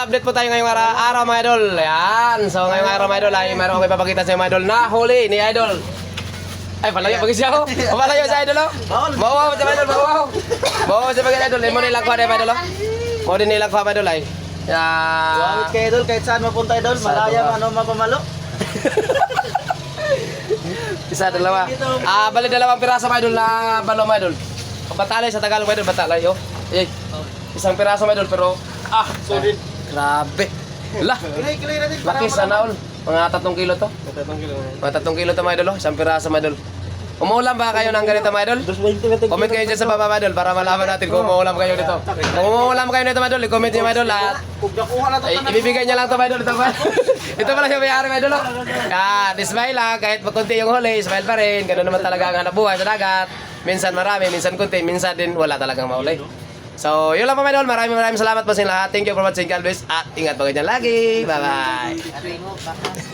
Update po tayo ngayong araw mga idol. Ayan. So ngayong araw mga idol ay mayroon kami papakita sa mga idol na huli ni idol. Ay palayo pag siya ko. Palayo sa idol oh. Bawaw sa idol, bawaw. Bawaw sa mga idol. Mo nilang kuha mga idol oh. Mo din nilang kuha mga idol ay. Wawit kay idol kahit saan mapunta idol, malaya ano mapamalo. Isa dalawa. Bali dalawang piraso mga idol na balo mga idol. Batalay sa Tagalog mga idol, batalay oh. Isang piraso mga idol pero solid. Grabe. Lah. Kilay natin. Laki sana all. Mga 3 kilo to. Mga 3 kilo to mga idol oh. Isang piraso mga idol. Umuulam ba kayo ng ganito mga idol? Comment kayo dyan sa baba mga idol para malaman natin kung umuulam kayo dito. Kung umuulam kayo dito mga idol, i-comment nyo mga idol at ibibigay niya lang to mga idol. Ito pala yung may-ari mga idol oh. Smile lang, kahit kunti yung huli, smile pa rin. Ganun naman talaga ang hanap buhay sa dagat. Minsan marami, minsan kunti, minsan din wala talagang mahuli. So, yun lang po mga idol. Maraming salamat po sa lahat. Thank you for watching, God bless. At ingat po kayo dyan lagi. Bye-bye.